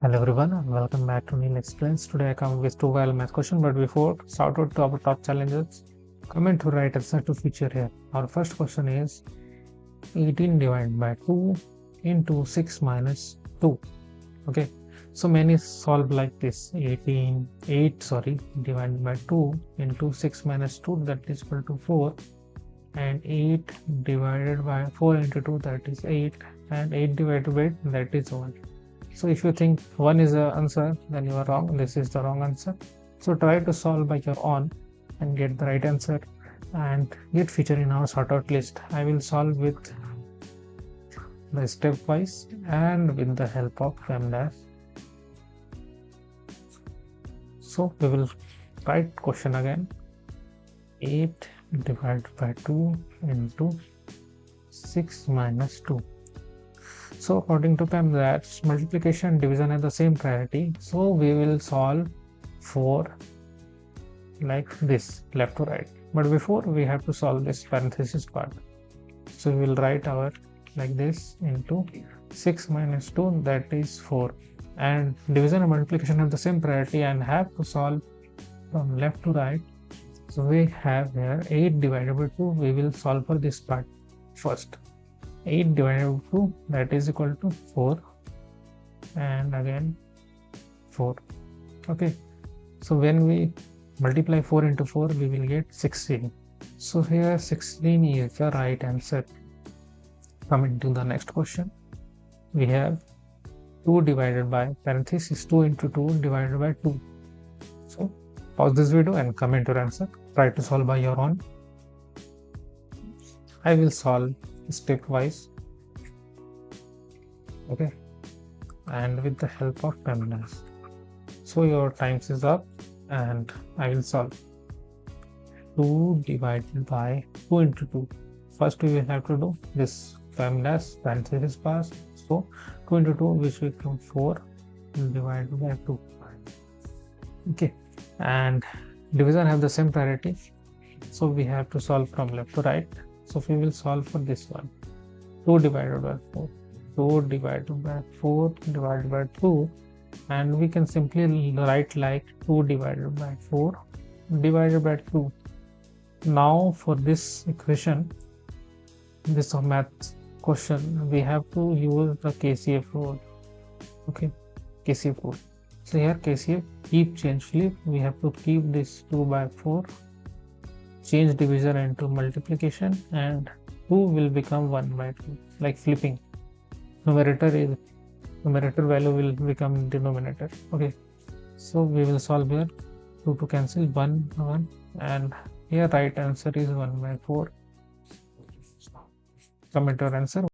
Hello everyone and welcome back to Neil Explains. Today I come with two wild math questions, but before shout out to our top challenges, comment to write answer to feature here. Our first question is 18 divided by 2 into 6 minus 2. Okay, so many solve like this 8 divided by 2 into 6 minus 2, that is equal to 4, and 8 divided by 4 into 2, that is 8, and 8 divided by 8, that is 1. So if you think 1 is the answer, then you are wrong. This is the wrong answer. So try to solve by your own and get the right answer and get featured in our sort out list. I will solve with the stepwise and with the help of PEMDAS. So we will write question again. 8 divided by 2 into 6 minus 2. So according to PEMDAS, multiplication and division have the same priority. So we will solve for like this, left to right. But before we have to solve this parenthesis part. So we will write our like this into 6 minus 2, that is 4. And division and multiplication have the same priority and have to solve from left to right. So we have here 8 divided by 2. We will solve for this part first. 8 divided by 2, that is equal to 4, and again 4. Okay, so when we multiply 4 into 4, we will get 16. So here 16 is the right answer. Coming to the next question, we have 2 divided by parenthesis 2 into 2 divided by 2. So pause this video and comment your answer. Try to solve by your own. I will solve stepwise, okay, and with the help of PEMDAS. So your times is up and I will solve 2 divided by 2 into 2. First we will have to do this PEMDAS parenthesis pass. So 2 into 2, which will become 4 divided by 2. Okay, and division have the same priority, so we have to solve from left to right. So we will solve for this one, 2 divided by 4, 2 divided by 4 divided by 2, and we can simply write like 2 divided by 4 divided by 2. Now for this equation, this math question, we have to use the KCF rule. Okay, KCF rule. So here KCF, keep change flip. We have to keep this 2 by 4, change division into multiplication, and 2 will become 1 by 2, like flipping. Numerator value will become denominator. Okay, so we will solve here. 2 to cancel, 1, and here right answer is 1 by 4. Comment your answer.